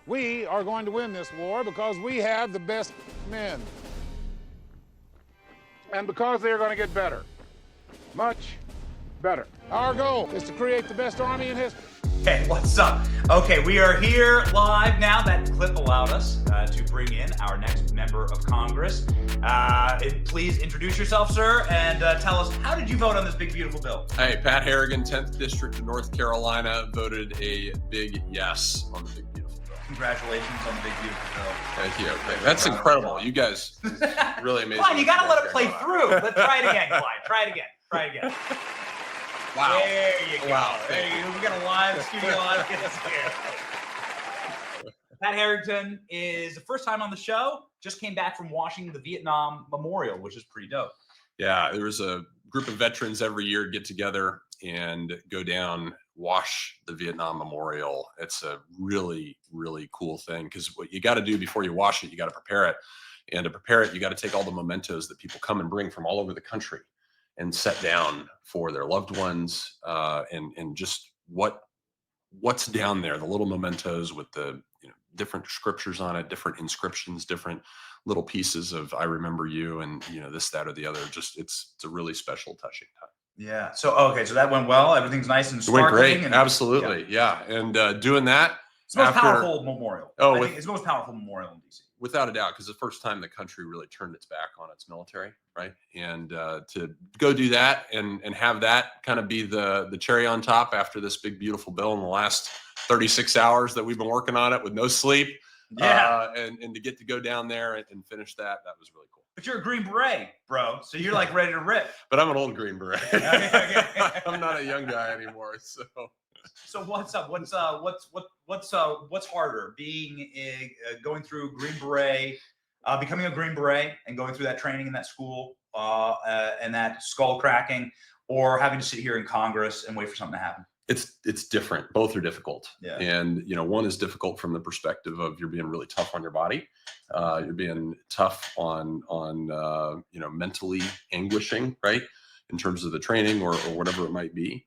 We are going to win this war because we have the best men. And because they're going to get better. Much better. Our goal is to create the best army in history. Hey, what's up? Okay, we are here live now. That clip allowed us to bring in our next member of Congress. Please introduce yourself, sir, and tell us, how did you vote on this big, beautiful bill? Hey, Pat Harrigan, 10th District of North Carolina, voted a big yes on the big, beautiful bill. Congratulations on the big, beautiful bill. Thank you. Okay. That's incredible. You guys really amazing. Clyde, you got to let it play through. Let's try it again, Clyde. Try it again. Try it again. Wow. There you go. Wow. There you go. We got a live studio audience here. Pat Harrington is the first time on the show. Just came back from watching the Vietnam Memorial, which is pretty dope. Yeah, there was a group of veterans every year get together and go down, wash the Vietnam Memorial. It's a really, really cool thing because what you got to do before you wash it, you got to prepare it. And to prepare it, you got to take all the mementos that people come and bring from all over the country and set down for their loved ones, and just what's down there, the little mementos with the different scriptures on it, different inscriptions, different little pieces of "I remember you" and this, that, or the other. Just it's a really special, touching time. Yeah. So okay, so that went well. Everything's nice and It went sparkling. great. Absolutely, yeah. And doing that, it's the most powerful memorial. Oh, I think it's the most powerful memorial in DC. Without a doubt, because the first time the country really turned its back on its military, right? And to go do that and have that kind of be the cherry on top after this big, beautiful bill in the last 36 hours that we've been working on it with no sleep. Yeah. And to get to go down there and finish that was really cool. But you're a Green Beret, bro. So you're like ready to rip. But I'm an old Green Beret. Okay. I'm not a young guy anymore. So what's up? What's harder, being going through Green Beret, becoming a Green Beret, and going through that training in that school and that skull cracking, or having to sit here in Congress and wait for something to happen? It's different. Both are difficult. Yeah. And one is difficult from the perspective of you're being really tough on your body. You're being tough on mentally anguishing, right? In terms of the training or whatever it might be.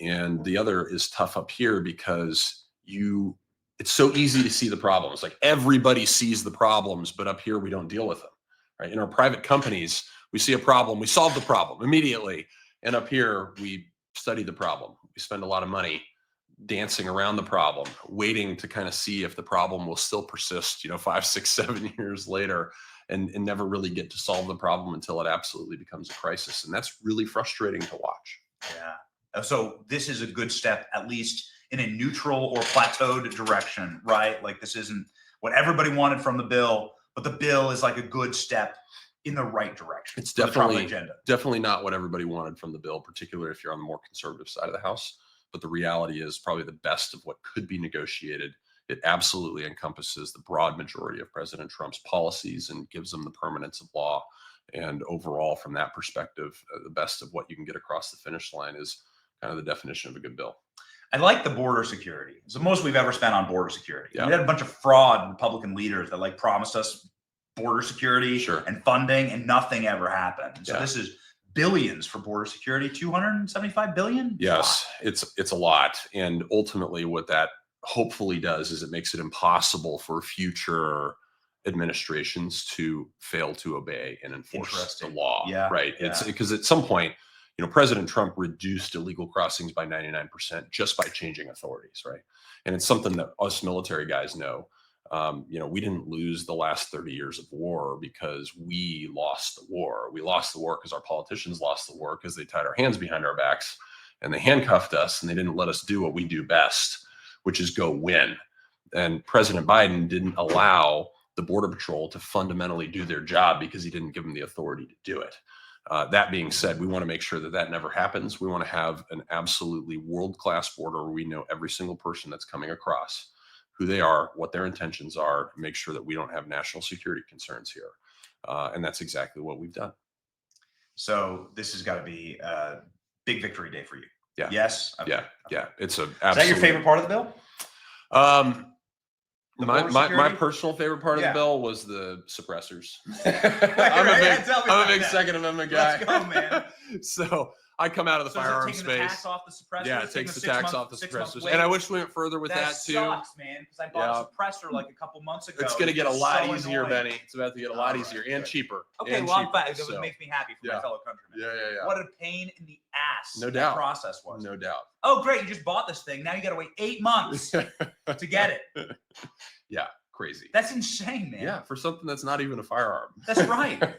And the other is tough up here because it's so easy to see the problems. Like everybody sees the problems, but up here we don't deal with them, right? In our private companies, we see a problem, we solve the problem immediately. And up here we study the problem. We spend a lot of money dancing around the problem, waiting to kind of see if the problem will still persist, 5, 6, 7 years later, and never really get to solve the problem until it absolutely becomes a crisis. And that's really frustrating to watch. Yeah. So this is a good step, at least in a neutral or plateaued direction, right? Like this isn't what everybody wanted from the bill, but the bill is like a good step in the right direction. It's definitely not what everybody wanted from the bill, particularly if you're on the more conservative side of the House. But the reality is probably the best of what could be negotiated. It absolutely encompasses the broad majority of President Trump's policies and gives them the permanence of law. And overall, from that perspective, the best of what you can get across the finish line is kind of the definition of a good bill. I like the border security. It's the most we've ever spent on border security. Yeah. We had a bunch of fraud Republican leaders that promised us border security and funding, and nothing ever happened. So this is billions for border security, 275 billion. Yes, it's a lot. And ultimately what that hopefully does is it makes it impossible for future administrations to fail to obey and enforce the law. Yeah. Right. It's because at some point, President Trump reduced illegal crossings by 99% just by changing authorities, right? And it's something that us military guys know. We didn't lose the last 30 years of war because we lost the war. We lost the war because our politicians lost the war because they tied our hands behind our backs and they handcuffed us and they didn't let us do what we do best, which is go win. And President Biden didn't allow the Border Patrol to fundamentally do their job because he didn't give them the authority to do it. That being said, we want to make sure that never happens. We want to have an absolutely world-class border where we know every single person that's coming across, who they are, what their intentions are, make sure that we don't have national security concerns here. And that's exactly what we've done. So this has got to be a big victory day for you. Yeah. Yes. Okay. Yeah. It's Is that your favorite part of the bill? My personal favorite part of the bill was the suppressors. I'm a big Second Amendment guy. Let's go, man. So I come out of the So is it firearms taking the space. tax off the suppressors? Yeah, it Taking takes the 6 tax month- off the 6 month suppressors. wait? And I wish we went further with that too. Sucks, man, because I bought a suppressor like a couple months ago. It's going to get a It's lot so easier, annoying. Benny. It's about to get a lot easier and cheaper. Okay, and well, I'm cheaper, glad. It so. makes me happy for my fellow countrymen. Yeah. What a pain in the ass No that doubt. process was. No doubt. Oh, great. You just bought this thing. Now you got to wait 8 months to get it. Yeah, crazy. That's insane, man. Yeah, for something that's not even a firearm. That's right.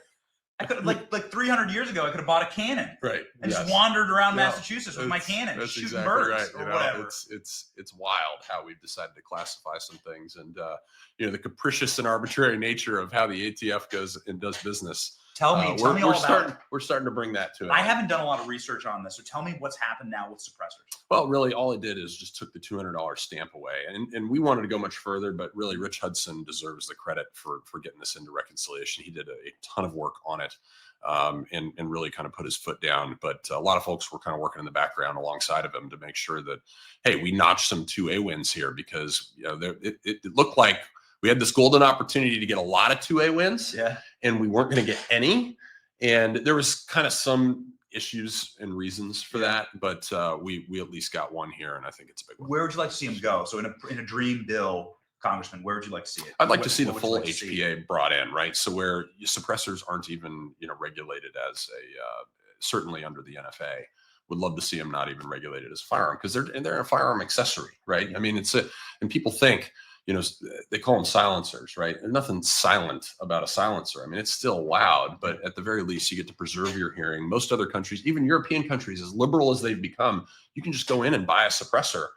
I could like 300 years ago, I could have bought a cannon, right? And yes. just wandered around Yeah. Massachusetts with my cannon, That's shooting exactly birds right. or You know, whatever. It's wild how we've decided to classify some things, and the capricious and arbitrary nature of how the ATF goes and does business. Tell me all about it. We're starting to bring that to it. I haven't done a lot of research on this, so tell me what's happened now with suppressors. Well, really, all it did is just took the $200 stamp away, and we wanted to go much further, but really, Rich Hudson deserves the credit for getting this into reconciliation. He did a ton of work on it, and really kind of put his foot down. But a lot of folks were kind of working in the background alongside of him to make sure that, hey, we notched some 2A wins here, because it looked like we had this golden opportunity to get a lot of 2A wins, and we weren't going to get any. And there was kind of some issues and reasons for that, but we at least got one here, and I think it's a big one. Where would you like to see him go? So in a dream bill, Congressman, where would you like to see it? I'd like to see the full HPA brought in, right? So where suppressors aren't even regulated as certainly under the NFA. Would love to see them not even regulated as a firearm, because they're a firearm accessory, right? I mean, and people think, they call them silencers, right? There's nothing silent about a silencer. I mean, it's still loud, but at the very least, you get to preserve your hearing. Most other countries, even European countries, as liberal as they've become, you can just go in and buy a suppressor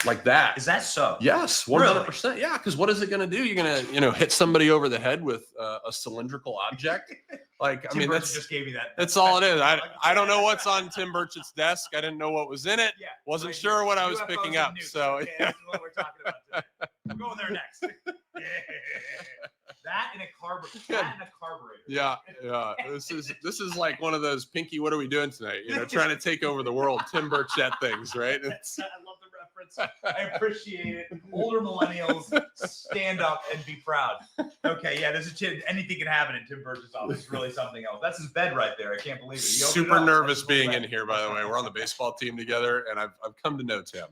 like that. Is that so? Yes, 100%. Really? Yeah, because what is it going to do? You're going to, hit somebody over the head with a cylindrical object. Like, I mean, that's just gave me that. That's all it is. I don't know what's on Tim Burchett's desk. I didn't know what was in it. Yeah, wasn't sure what I was picking up. So okay, that's what we're talking about today. We're going there next. That and a carburetor. Yeah. This is like one of those Pinky, what are we doing tonight? Trying to take over the world. Tim Burchett things, right? I love the reference. I appreciate it. Older millennials, stand up and be proud. Okay, yeah, anything can happen in Tim Burchett's office. It's really something else. That's his bed right there. I can't believe it. Super nervous being in here, by the way. We're on the baseball team together, and I've come to know Tim.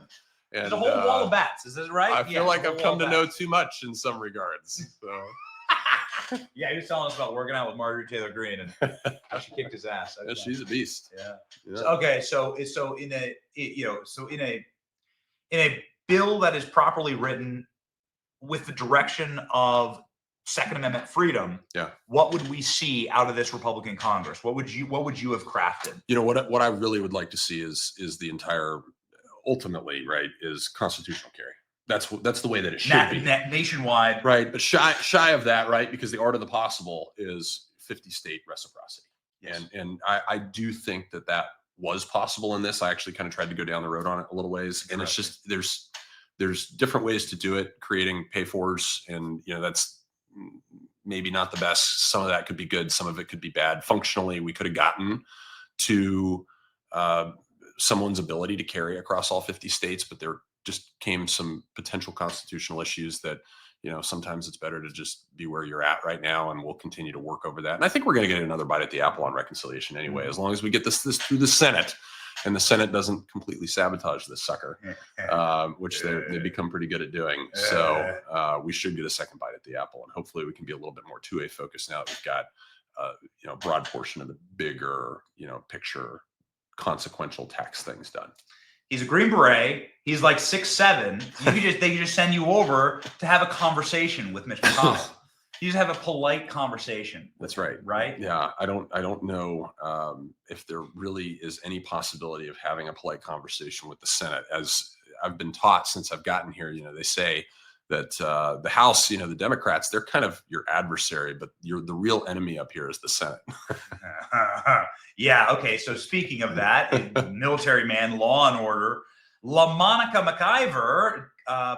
And, there's a whole wall of bats. Is this right? I feel like I've come to know too much in some regards. So. Yeah, he was telling us about working out with Marjorie Taylor Greene and how she kicked his ass. Yeah, she's a beast. Yeah. So, in a bill that is properly written with the direction of Second Amendment freedom, what would we see out of this Republican Congress? What would you have crafted? What I really would like to see is the entire, ultimately, right, is constitutional carry. That's the way that it should be nationwide, right? But shy of that, right? Because the art of the possible is 50 state reciprocity, and I do think that was possible in this. I actually kind of tried to go down the road on it a little ways, and it's just there's different ways to do it. Creating pay-fors, and that's maybe not the best. Some of that could be good, some of it could be bad. Functionally, we could have gotten to someone's ability to carry across all 50 states, but there just came some potential constitutional issues that, sometimes it's better to just be where you're at right now, and we'll continue to work over that. And I think we're going to get another bite at the apple on reconciliation anyway, as long as we get this through the Senate, and the Senate doesn't completely sabotage this sucker, which they become pretty good at doing. So we should get a second bite at the apple, and hopefully we can be a little bit more 2A focused now that we've got, a broad portion of the bigger, picture, consequential tax things done. He's a Green Beret. He's like 6'7". They could just send you over to have a conversation with Mitch McConnell. You just have a polite conversation. That's right. Right? Yeah. I don't know if there really is any possibility of having a polite conversation with the Senate. As I've been taught since I've gotten here, they say that the House, the Democrats, they're kind of your adversary, but the real enemy up here is the Senate. Yeah. Okay. So speaking of that, military man, law and order, LaMonica McIver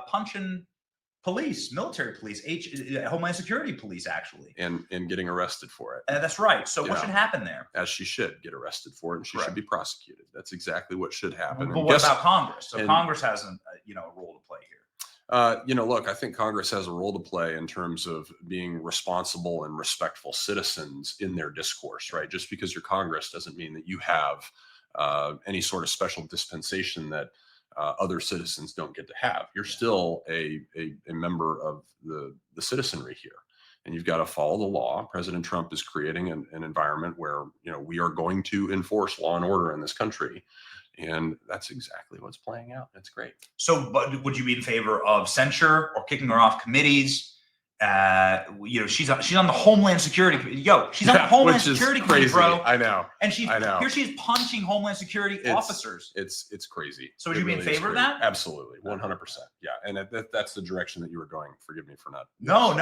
punching police, military police, Homeland Security police, actually, and getting arrested for it. That's right. So what should happen there? As she should get arrested for it, and she should be prosecuted. That's exactly what should happen. But what about Congress? So Congress has a role to play here. Look, I think Congress has a role to play in terms of being responsible and respectful citizens in their discourse, right? Just because you're Congress doesn't mean that you have any sort of special dispensation that other citizens don't get to have. You're still a member of the citizenry here, and you've got to follow the law. President Trump is creating an environment where we are going to enforce law and order in this country, and that's exactly what's playing out. It's great. So, but would you be in favor of censure or kicking her off committees? She's on the Homeland Security. She's on the Homeland Security committee, bro. I know. And here she is punching Homeland Security officers. It's crazy. So would you be in favor of that? Absolutely, 100%. Yeah, and that's the direction that you were going. Forgive me for not. No,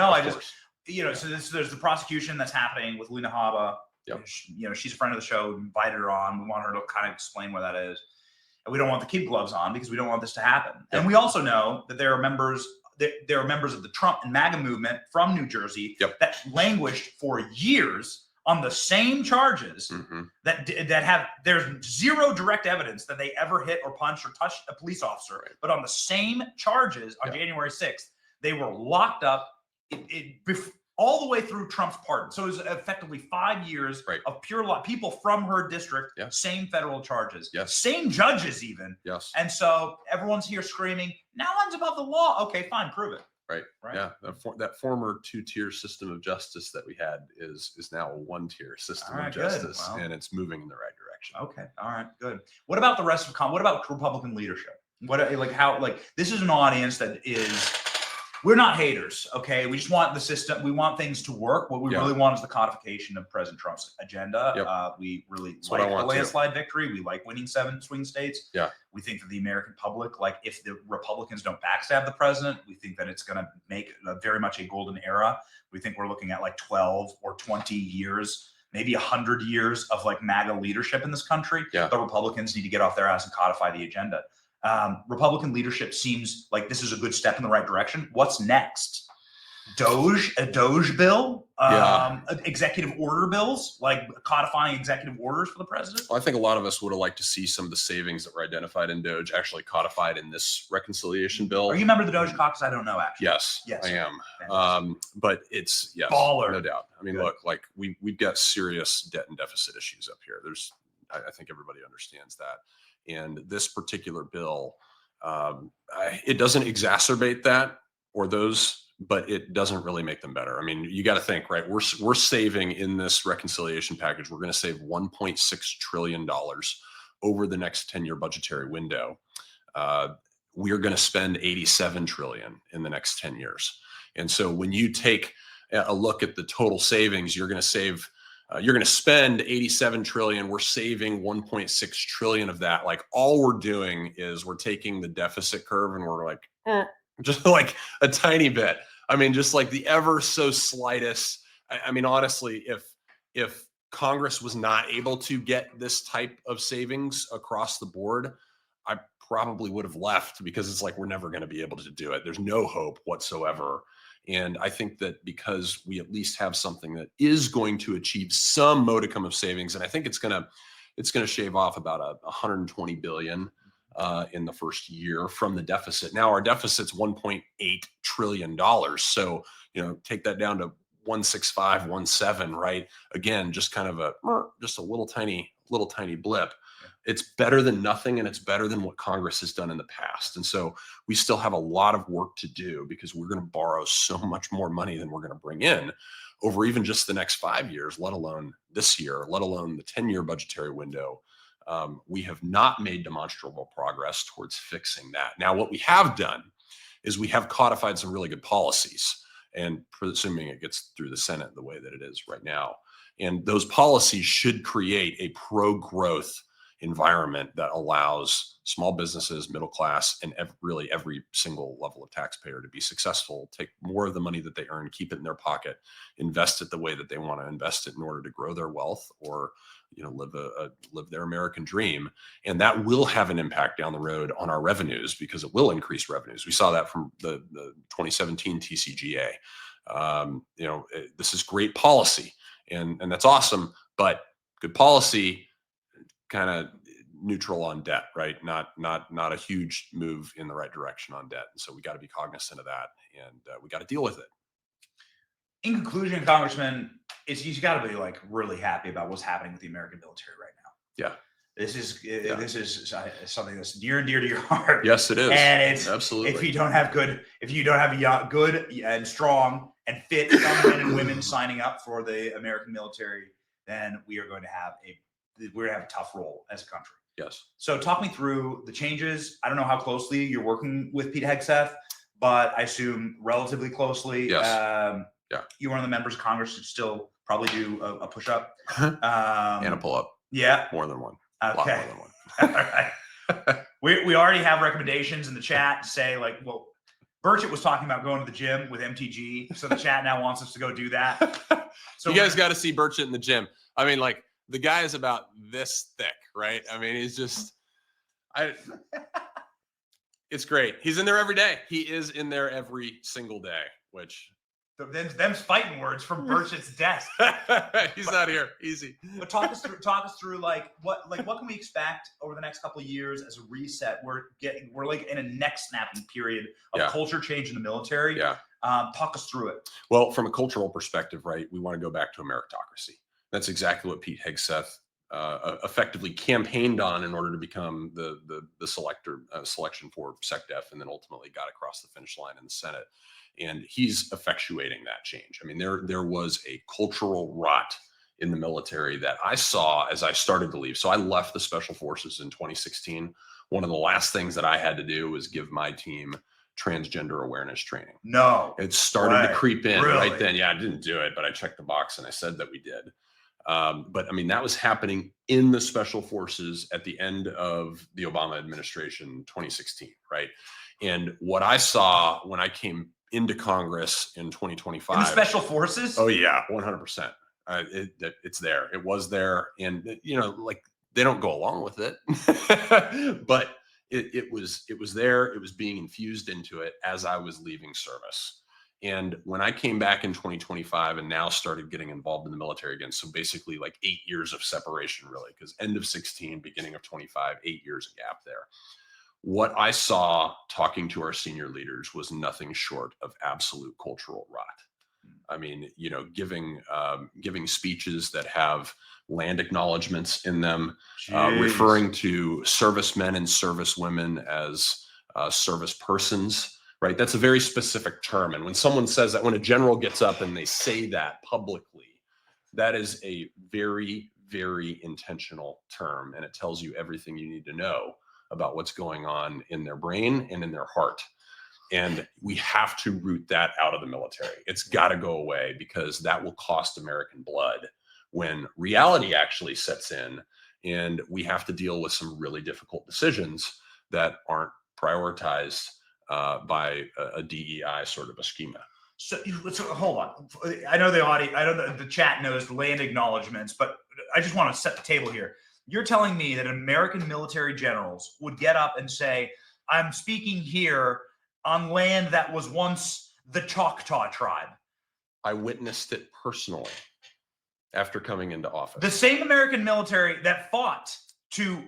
So there's the prosecution that's happening with Lena Haba. Yep. She's a friend of the show. We invited her on. We want her to kind of explain where that is. And we don't want the kid gloves on because we don't want this to happen. Yep. And we also know that there are members of the Trump and MAGA movement from New Jersey that languished for years on the same charges that have there's zero direct evidence that they ever hit or punched or touched a police officer. Right. But on the same charges on January 6th, they were locked up all the way through Trump's pardon. So it was effectively 5 years of pure law. People from her district, same federal charges, same judges even. Yes. And so everyone's here screaming, no one's above the law. Okay, fine, prove it. Right. Yeah. That former two-tier system of justice that we had is now a one-tier system of justice, and it's moving in the right direction. Okay. All right. Good. What about the rest of what about Republican leadership? This is an audience that is. We're not haters, okay? We just want the system. We want things to work. What we really want is the codification of President Trump's agenda. Yep. We really like the landslide victory. We like winning 7 swing states. Yeah. We think that the American public, if the Republicans don't backstab the president, we think that it's going to make very much a golden era. We think we're looking at 12 or 20 years, maybe 100 years of MAGA leadership in this country. Yeah. The Republicans need to get off their ass and codify the agenda. Republican leadership seems like this is a good step in the right direction. What's next? A Doge bill, executive order bills, codifying executive orders for the president. Well, I think a lot of us would have liked to see some of the savings that were identified in Doge actually codified in this reconciliation bill. Are you a member of the Doge caucus? I don't know, actually. Yes, I am. But it's baller, no doubt. I mean, look, we've got serious debt and deficit issues up here. I think everybody understands that. And this particular bill, it doesn't exacerbate that or those, but it doesn't really make them better. I mean, you got to think, right? We're saving in this reconciliation package. We're going to save $1.6 trillion over the next 10-year budgetary window. We are going to spend $87 trillion in the next 10 years. And so when you take a look at the total savings, you're going to save. You're going to spend $87 trillion. We're saving $1.6 trillion of that. All we're doing is we're taking the deficit curve and we're just a tiny bit. I mean, just the ever so slightest. I mean, honestly, if Congress was not able to get this type of savings across the board, I probably would have left because it's we're never going to be able to do it. There's no hope whatsoever. And I think that because we at least have something that is going to achieve some modicum of savings, and I think it's going to shave off about $120 billion in the first year from the deficit. Now our deficit's $1.8 trillion. So take that down to 165, 17, right? Again, just kind of a little tiny blip. It's better than nothing, and it's better than what Congress has done in the past. And so we still have a lot of work to do because we're going to borrow so much more money than we're going to bring in over even just the next 5 years, let alone this year, let alone the 10-year budgetary window. We have not made demonstrable progress towards fixing that. Now, what we have done is we have codified some really good policies, and presuming it gets through the Senate the way that it is right now. And those policies should create a pro-growth environment that allows small businesses, middle class, and really every single level of taxpayer to be successful, take more of the money that they earn, keep it in their pocket, invest it the way that they want to invest it in order to grow their wealth or live their American dream. And that will have an impact down the road on our revenues because it will increase revenues. We saw that from the 2017 TCGA. This is great policy and that's awesome, but good policy kind of neutral on debt, right? Not a huge move in the right direction on debt. And so we got to be cognizant of that, and we got to deal with it. In conclusion, Congressman, you got to be really happy about what's happening with the American military right now. Yeah. This is something that's near and dear to your heart. Yes, it is. And it's absolutely. if you don't have good and strong and fit young men and women signing up for the American military, then we're going to have a tough role as a country. Yes. So talk me through the changes. I don't know how closely you're working with Pete Hegseth, but I assume relatively closely. Yes. Yeah. You're one of the members of Congress that still probably do a push-up. And a pull-up. Yeah. More than one. Okay. A lot more than one. All right. We already have recommendations in the chat to say, like, well, Burchett was talking about going to the gym with MTG, so the chat now wants us to go do that. So you guys got to see Burchett in the gym. I mean, like, the guy is about this thick, right? I mean, he's just, it's great. He's in there every day. He is in there every single day, which. Them's fighting words from Burchett's desk. He's not here. Easy. But talk us through like what can we expect over the next couple of years as a reset? We're like in a neck snapping period of culture change in the military. Yeah. Talk us through it. Well, from a cultural perspective, right, we want to go back to a meritocracy. That's exactly what Pete Hegseth effectively campaigned on in order to become the selection for SecDef, and then ultimately got across the finish line in the Senate. And he's effectuating that change. I mean, there was a cultural rot in the military that I saw as I started to leave. So I left the Special Forces in 2016. One of the last things that I had to do was give my team transgender awareness training. No. It started to creep in right then. Yeah, I didn't do it, but I checked the box and I said that we did. But I mean, that was happening in the Special Forces at the end of the Obama administration, 2016, right? And what I saw when I came into Congress in 2025. In the Special Forces? Oh yeah, 100%. It's there. It was there. And like, they don't go along with it, but it was there. It was being infused into it as I was leaving service. And when I came back in 2025 and now started getting involved in the military again, so basically like 8 years of separation, really, because end of 16, beginning of 25, 8 years of gap there. What I saw talking to our senior leaders was nothing short of absolute cultural rot. I mean, giving speeches that have land acknowledgments in them, referring to servicemen and servicewomen as service persons, right? That's a very specific term. And when someone says that, when a general gets up and they say that publicly, that is a very, very intentional term. And it tells you everything you need to know about what's going on in their brain and in their heart. And we have to root that out of the military. It's got to go away, because that will cost American blood when reality actually sets in and we have to deal with some really difficult decisions that aren't prioritized by a DEI sort of a schema. So hold on. I know the audience, I know the chat knows land acknowledgments, but I just want to set the table here. You're telling me that American military generals would get up and say, I'm speaking here on land that was once the Choctaw tribe. I witnessed it personally after coming into office. The same American military that fought to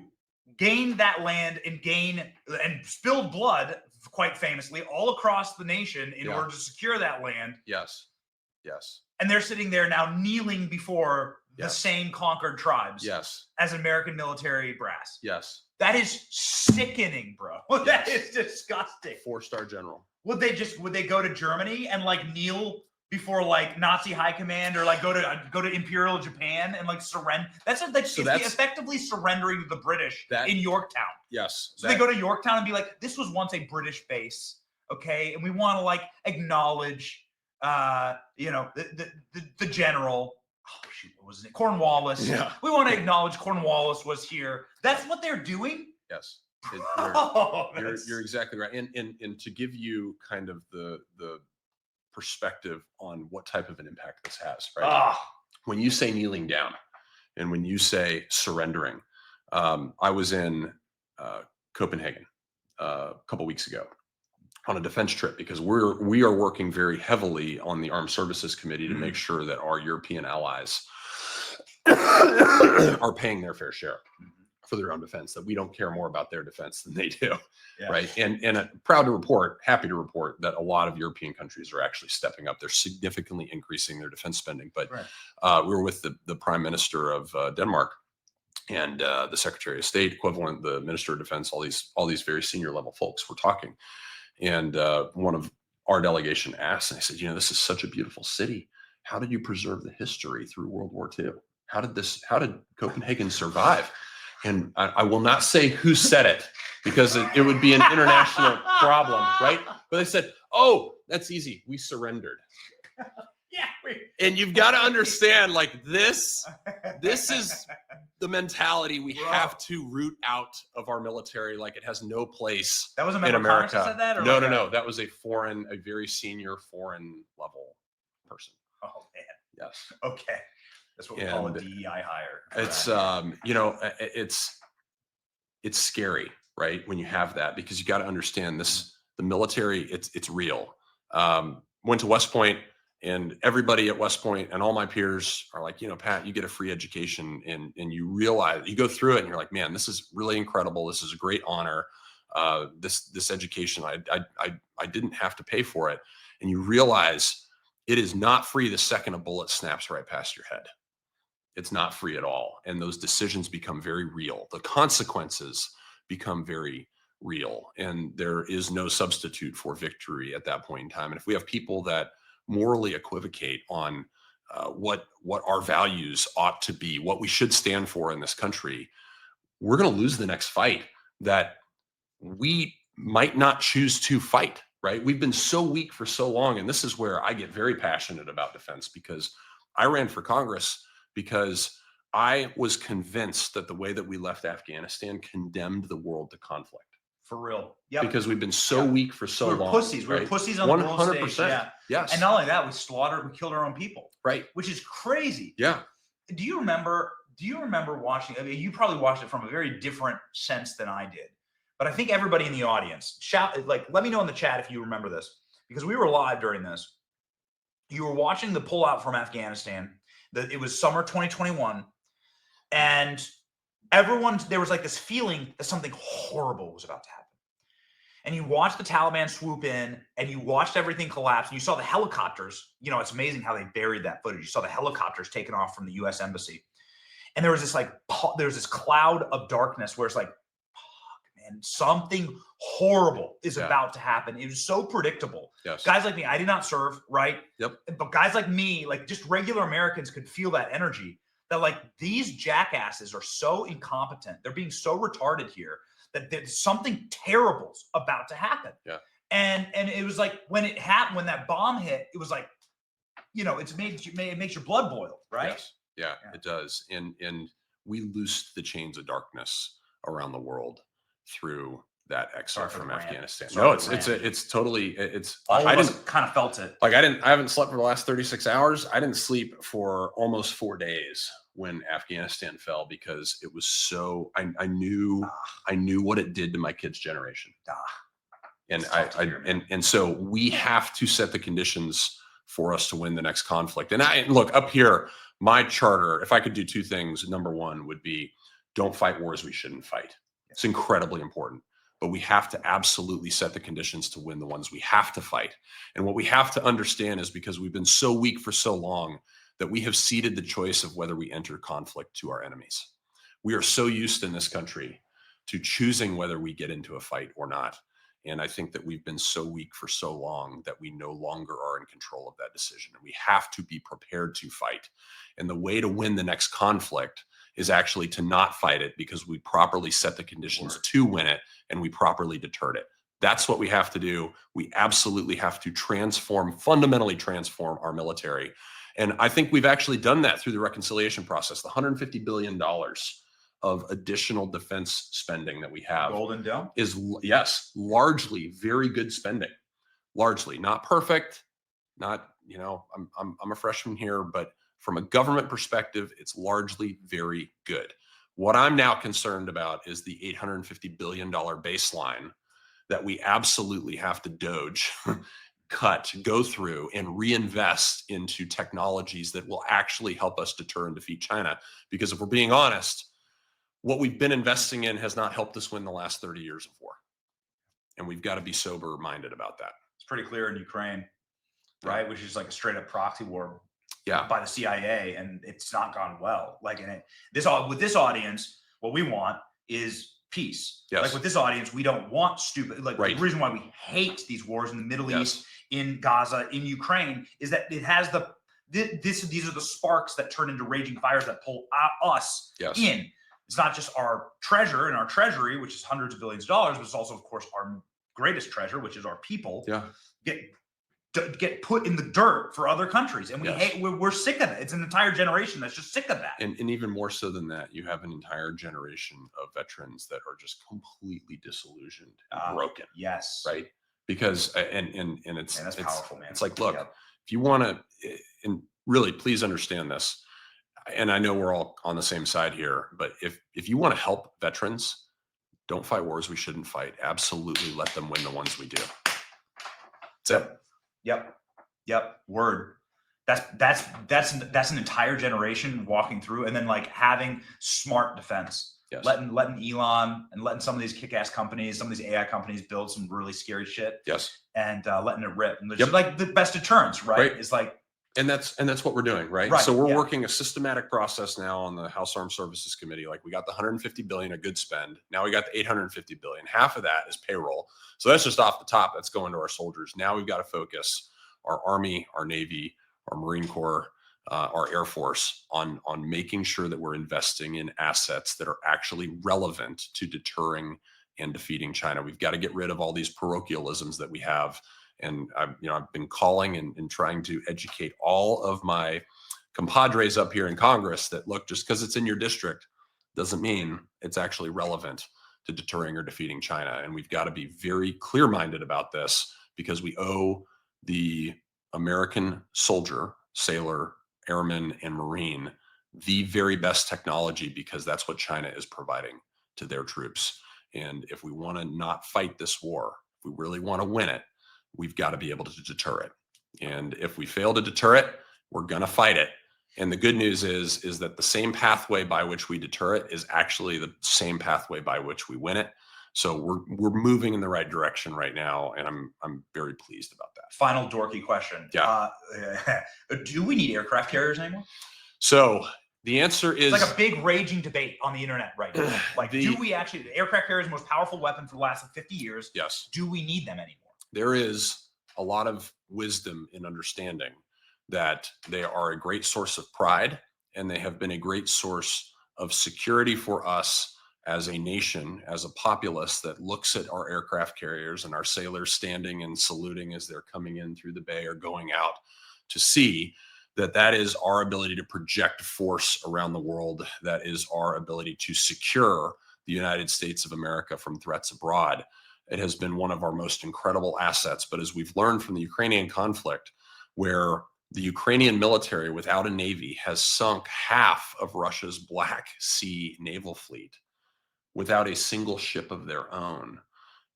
gain that land and spilled blood, quite famously, all across the nation in order to secure that land. Yes. And they're sitting there now kneeling before the same conquered tribes. Yes. As American military brass. Yes. That is sickening, bro. Yes. That is disgusting. 4-star general. Would they go to Germany and like kneel before like Nazi high command, or like go to Imperial Japan and like surrender? That's effectively surrendering to the British in Yorktown. Yes. So they go to Yorktown and be like, this was once a British base, okay, and we want to like acknowledge the general. Oh shoot, what was it? Cornwallis. Yeah. We want to acknowledge Cornwallis was here. That's what they're doing. Yes. You're exactly right. And to give you kind of the perspective on what type of an impact this has, right? When you say kneeling down and when you say surrendering, I was in Copenhagen a couple weeks ago on a defense trip, because we are working very heavily on the Armed Services Committee to make sure that our European allies are paying their fair share for their own defense, that we don't care more about their defense than they do. Yeah. Right. And happy to report that a lot of European countries are actually stepping up. They're significantly increasing their defense spending. But we were with the Prime Minister of Denmark, and the Secretary of State equivalent, the Minister of Defense, all these very senior level folks were talking. And one of our delegation asked, and I said, this is such a beautiful city. How did you preserve the history through World War II? How did Copenhagen survive? And I will not say who said it, because it would be an international problem, right? But they said, oh, that's easy. We surrendered. Yeah. And you've got to understand, like, this is the mentality we have to root out of our military. Like, it has no place That was a in member of Congress America. that said that? Or No. That was a very senior foreign level person. Oh, man. Yes. Okay. That's what we call a DEI hire. It's, it's scary, right? When you have that, because you got to understand this, the military, it's real. Went to West Point, and everybody at West Point and all my peers are like, Pat, you get a free education, and you realize, you go through it and you're like, man, this is really incredible. This is a great honor. This education, I didn't have to pay for it. And you realize it is not free the second a bullet snaps right past your head. It's not free at all. And those decisions become very real. The consequences become very real. And there is no substitute for victory at that point in time. And if we have people that morally equivocate on what our values ought to be, what we should stand for in this country, we're going to lose the next fight that we might not choose to fight, right? We've been so weak for so long. And this is where I get very passionate about defense, because I ran for Congress because I was convinced that the way that we left Afghanistan condemned the world to conflict. For real. Yeah. Because we've been so weak for so long. Pussies. Right? We were pussies on the world stage. Yeah. Yes. And not only that, we killed our own people. Right. Which is crazy. Yeah. Do you remember watching? I mean, you probably watched it from a very different sense than I did. But I think everybody in the audience, let me know in the chat if you remember this, because we were live during this. You were watching the pullout from Afghanistan. It was summer 2021, and there was like this feeling that something horrible was about to happen. And you watched the Taliban swoop in, and you watched everything collapse, and you saw the helicopters. It's amazing how they buried that footage. You saw the helicopters taken off from the U.S. Embassy, and there was this cloud of darkness where it's like, fuck, man, something horrible is about to happen. It was so predictable. Yes. Guys like me, I did not serve, right? Yep. But guys like me, like just regular Americans, could feel that energy. That like these jackasses are so incompetent. They're being so retarded here that there's something terrible's about to happen. Yeah. And it was like when it happened, when that bomb hit, it was like, it makes your blood boil, right? Yes. Yeah, it does. And we loosed the chains of darkness around the world through that exile from Afghanistan. No, it's totally, all of us kind of felt it. Like I haven't slept for the last 36 hours. I didn't sleep for almost 4 days when Afghanistan fell, because it was so, I knew what it did to my kids' generation. And so we have to set the conditions for us to win the next conflict. And look up here, my charter, if I could do two things, number one would be, don't fight wars we shouldn't fight. It's incredibly important. But we have to absolutely set the conditions to win the ones we have to fight. And what we have to understand is, because we've been so weak for so long, that we have ceded the choice of whether we enter conflict to our enemies. We are so used in this country to choosing whether we get into a fight or not. And I think that we've been so weak for so long that we no longer are in control of that decision. And we have to be prepared to fight. And the way to win the next conflict is actually to not fight it, because we properly set the conditions to win it, and we properly deterred it. That's what we have to do. We absolutely have to fundamentally transform our military. And I think we've actually done that through the reconciliation process. The $150 billion of additional defense spending that we have Golden Dome is, yes, largely very good spending. Largely, not perfect, not, I'm a freshman here, but from a government perspective, it's largely very good. What I'm now concerned about is the $850 billion baseline that we absolutely have to go through and reinvest into technologies that will actually help us deter and defeat China. Because if we're being honest, what we've been investing in has not helped us win the last 30 years of war. And we've got to be sober-minded about that. It's pretty clear in Ukraine, right? Which is like a straight up proxy war. by the CIA, and it's not gone well. Like with this audience, what we want is peace. Yes. Like with this audience, we don't want stupid. Like Right. the reason why we hate these wars in the Middle Yes. East, in Gaza, in Ukraine, is that it has these are the sparks that turn into raging fires that pull us Yes. in. It's not just our treasure and our treasury, which is hundreds of billions of dollars, but it's also, of course, our greatest treasure, which is our people. Yeah. Get put in the dirt for other countries, and Yes. we're sick of it. It's an entire generation that's just sick of that. And even more so than that, you have an entire generation of veterans that are just completely disillusioned and broken. Yes. Right. Because and it's Man, that's powerful, man. It's like, look, Yep. if you want to, and really please understand this, and I know we're all on the same side here, but if you want to help veterans, don't fight wars we shouldn't fight. Absolutely let them win the ones we do. That's it. Yep. Word. That's an entire generation walking through, and then like having smart defense. Yes. Letting Elon and letting some of these kick-ass companies, some of these AI companies build some really scary shit. Yes. And letting it rip. And Yep. just like the best deterrence, right? Right. It's like, and that's what we're doing, right? Right, So we're yeah. working a systematic process now on the House Armed Services Committee. Like we got the 150 billion, a good spend. Now we got the 850 billion. Half of that is payroll. So that's just off the top. That's going to our soldiers. Now we've got to focus our Army, our Navy, our Marine Corps, our Air Force on making sure that we're investing in assets that are actually relevant to deterring and defeating China. We've got to get rid of all these parochialisms that we have. And I've been calling and trying to educate all of my compadres up here in Congress that, look, just because it's in your district doesn't mean it's actually relevant to deterring or defeating China. And we've got to be very clear-minded about this, because we owe the American soldier, sailor, airman, and Marine the very best technology, because that's what China is providing to their troops. And if we want to not fight this war, if we really want to win it, we've got to be able to deter it. And if we fail to deter it, we're going to fight it. And the good news is that the same pathway by which we deter it is actually the same pathway by which we win it. So we're moving in the right direction right now, and I'm very pleased about that. final dorky question. Yeah. Do we need aircraft carriers anymore? So the answer is It's like a big raging debate on the internet right now. Like, do we actually, the aircraft carrier is the most powerful weapon for the last 50 years. yes. Do we need them anymore? There is a lot of wisdom in understanding that they are a great source of pride, and they have been a great source of security for us as a nation, as a populace that looks at our aircraft carriers and our sailors standing and saluting as they're coming in through the bay or going out to sea, that is our ability to project force around the world. That is our ability to secure the United States of America from threats abroad. It has been one of our most incredible assets. But as we've learned from the Ukrainian conflict, where the Ukrainian military without a navy has sunk half of Russia's Black Sea naval fleet without a single ship of their own,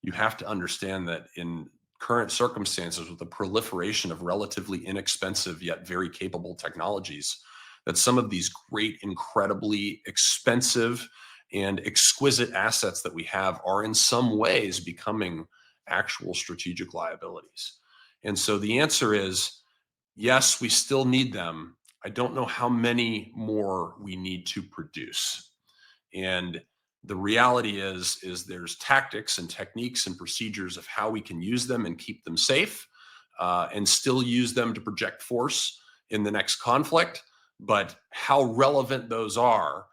you have to understand that in current circumstances, with the proliferation of relatively inexpensive yet very capable technologies, that some of these great, incredibly expensive and exquisite assets that we have are in some ways becoming actual strategic liabilities. And so the answer is, yes, we still need them. I don't know how many more we need to produce. And the reality is there's tactics and techniques and procedures of how we can use them and keep them safe, and still use them to project force in the next conflict. But how relevant those are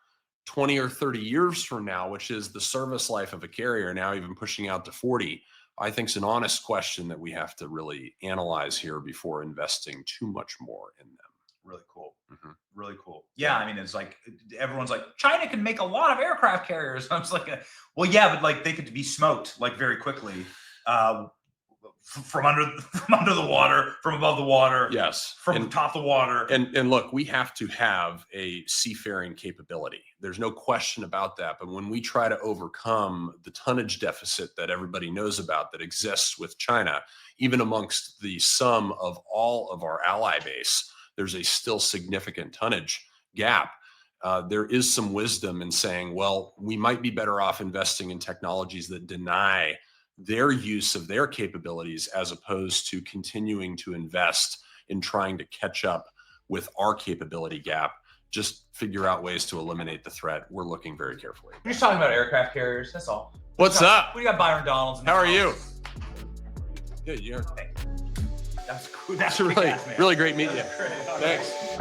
20 or 30 years from now, which is the service life of a carrier, now even pushing out to 40, I think is an honest question that we have to really analyze here before investing too much more in them. Really cool. Mm-hmm. Really cool. Yeah, I mean, it's like everyone's like, China can make a lot of aircraft carriers. I was like, well, yeah, but like they could be smoked like very quickly, from under the water, from above the water, Yes, from top the water. And look, we have to have a seafaring capability. There's no question about that. But when we try to overcome the tonnage deficit that everybody knows about that exists with China, even amongst the sum of all of our ally base, there's a still significant tonnage gap. There is some wisdom in saying, well, we might be better off investing in technologies that deny their use of their capabilities, as opposed to continuing to invest in trying to catch up with our capability gap, just figure out ways to eliminate the threat. We're looking very carefully. We're just talking about aircraft carriers. That's all. What's up? We got Byron Donalds. How are you? Good. You're. That's cool. That's a really great meeting. Great. Thanks.